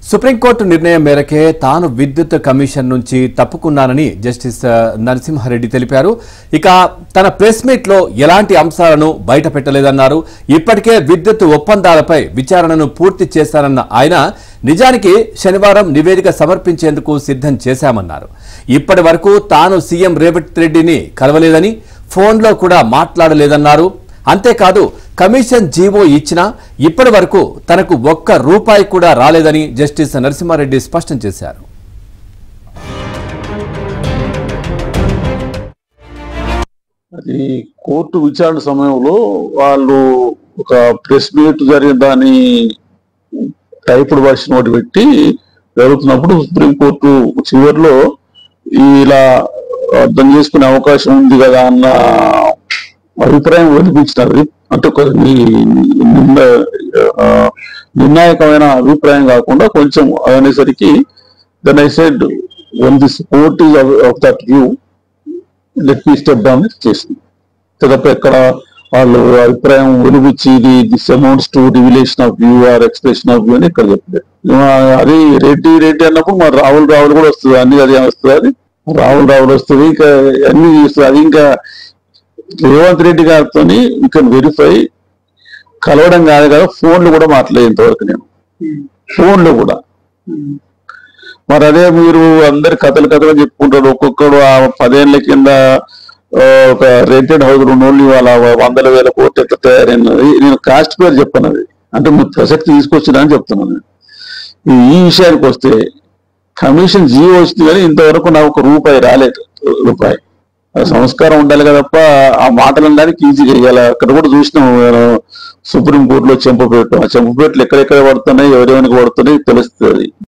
Supreme court నిర్ణయం మేరకే తాను విద్యుత్ కమిషన్ నుంచి తప్పుకున్నానని జస్టిస్ నరసింహారెడ్డి తెలిపారు. ఇక తన ప్రెస్ మీట్ లో ఎలాంటి అంశాలను బయటపెట్టలేదన్నారు. ఇప్పటికే విద్యుత్ ఒప్పందాలపై విచారణను పూర్తి చేశారన్న ఆయన నిజానికి శనివారం నివేదిక సమర్పించేందుకు సిద్ధం చేశామన్నారు. ఇప్పటి వరకు తాను సీఎం రేవంత్ రెడ్డిని కలవలేదని, ఫోన్లో కూడా మాట్లాడలేదన్నారు. అంతేకాదు కమిషన్ జీవో ఇచ్చినా ఇప్పటి వరకు తనకు ఒక్క రూపాయి కూడా రాలేదని జస్టిస్ నరసింహారెడ్డి స్పష్టం చేశారు. అది కోర్టు విచారణ సమయంలో వాళ్ళు ఒక ప్రెస్ మీట్ జరిగిన దాని టైప్డ్ వర్షన్ ఒకటి పెట్టి జరుగుతున్నప్పుడు సుప్రీంకోర్టు చివరిలో ఇలా అర్థం చేసుకునే అవకాశం ఉంది కదా అన్న అభిప్రాయం వినిపించినది. అంటే నిర్ణాయకమైన అభిప్రాయం కాకుండా కొంచెం అనేసరికి then I said when this court is of that view, let me step down చేసింది. తప్ప ఎక్కడ వాళ్ళు అభిప్రాయం వినిపించి this amounts to revelation of view are expression of view అని ఇక్కడ చెప్పలేదు. అది రెడ్డి అన్నప్పుడు మరి రాహుల్ కూడా వస్తుంది, అన్ని అది వస్తుంది, అది రాహుల్ వస్తుంది, ఇంకా అన్ని చూస్తుంది. అది ఇంకా రేవంత్ రెడ్డి గారితో యూ కెన్ వెరిఫై కలవడం కాదు కదా, ఫోన్లు కూడా మాట్లాడేది ఇంతవరకు నేను, ఫోన్లు కూడా. మరి అదే మీరు అందరు కథలు చెప్పుకుంటారు. ఒక్కొక్కడు ఆ 10 ఏళ్ల కింద ఒక రెంటెడ్ హౌస్ ఓన్లీ వాళ్ళ 100,000 కోట్లు ఎట్లా తయారైనది. నేను కాస్ట్ పేరు చెప్పనది, అంటే మీరు ప్రసక్తి తీసుకొచ్చినా అని చెప్తున్నాను. ఈ విషయానికి వస్తే కమిషన్ జీవో వచ్చింది కానీ ఇంతవరకు నాకు ఒక రూపాయి రాలేదు. రూపాయి సంస్కారం ఉండాలి కదప్ప ఆ మాటలు అనడానికి ఈజీగా ఇవ్వాలి. అక్కడ కూడా చూసినాం సుప్రీంకోర్టులో చెంపపేట, ఆ చెంపపేటలు ఎక్కడెక్కడ పడుతున్నాయి, ఎవరెవరికి పడుతున్నాయి తెలుస్తుంది.